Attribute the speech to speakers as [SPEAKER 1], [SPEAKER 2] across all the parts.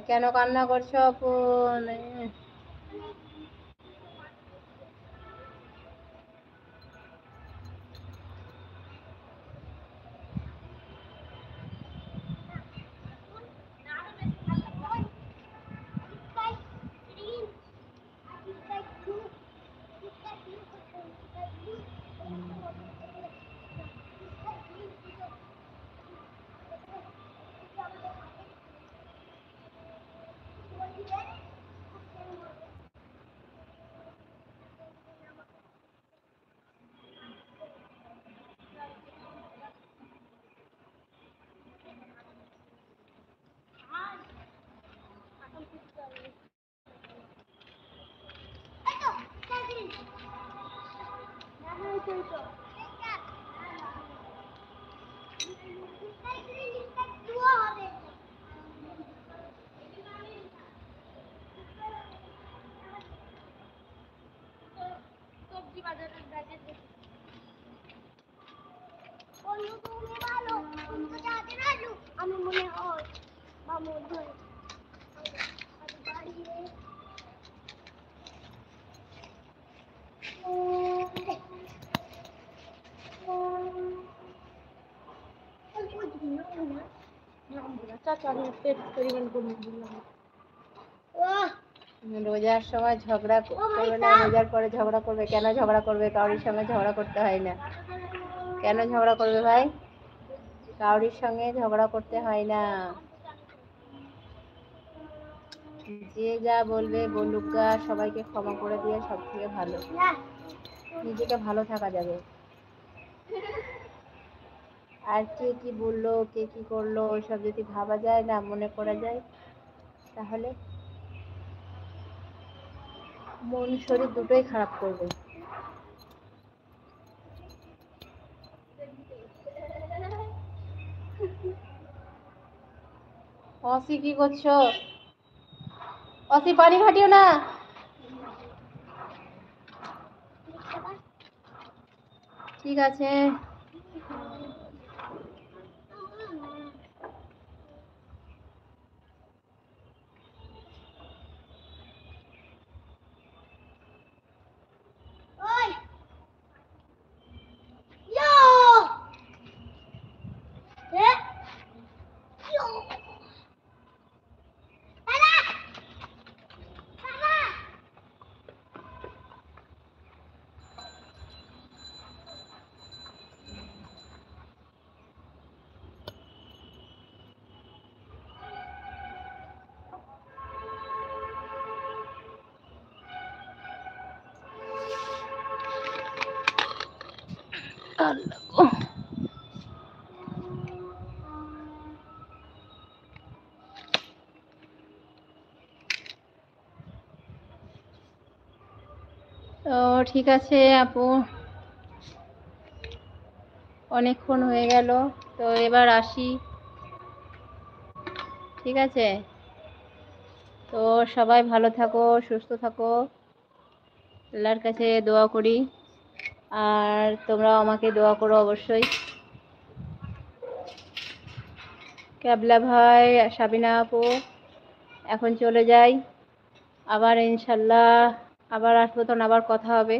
[SPEAKER 1] কেন কান্না করছো আপু?
[SPEAKER 2] আমি মনে হয় মামুর ধরে
[SPEAKER 1] রোজার সময় ঝগড়া করবে না, রোজার পরে ঝগড়া করবে। কেন ঝগড়া করবে? কারোর সঙ্গে ঝগড়া করতে হয় না। কেন ঝগড়া করবে ভাই? কারোর সঙ্গে ঝগড়া করতে হয় না। যে যা বলবে বলুক গা, সবাইকে ক্ষমা করে দিয়ে সব থেকে ভালো। নিজেকে ভালো থাকা যাবে। আর কে কি বললো, কে কি করলো, ওইসব যদি ভাবা যায় না, মনে করা যায়, তাহলে মন শরীর দুটোই খারাপ করবে। অসি কি করছো? অসি পানি ঘাটিও না। ঠিক আছে। তো ঠিক আছে আপু, অনেকক্ষণ হয়ে গেল, তো এবার আসি। ঠিক আছে, তো সবাই ভালো থাকো, সুস্থ থাকো, আল্লাহর কাছে দোয়া করি। আর তোমরাও আমাকে দোয়া করো অবশ্যই। ক্যাবলা ভাই, সাবিনা আপু, এখন চলে যাই। আবার ইনশাল্লাহ আবার আসবো, তখন আবার কথা হবে।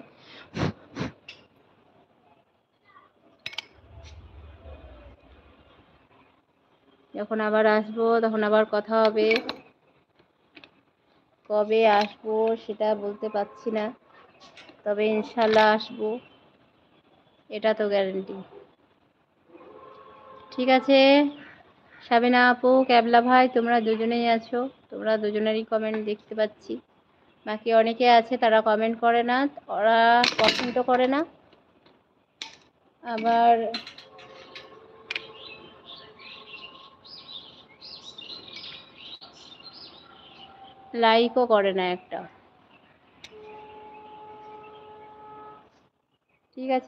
[SPEAKER 1] যখন আবার আসবো তখন আবার কথা হবে। কবে আসবো সেটা বলতে পারছি না, তবে ইনশাল্লাহ আসবো, এটা তো গ্যারেন্টি। ঠিক আছে সাবিনা আপু, ক্যাবলা ভাই, তোমরা দুজনেই আছো, তোমরা দুজনেরই কমেন্ট দেখতে পাচ্ছি। বাকি অনেকে আছে তারা কমেন্ট করে না, ওরা পছন্দ করে না, আবার লাইকও করে না একটা। ঠিক আছে।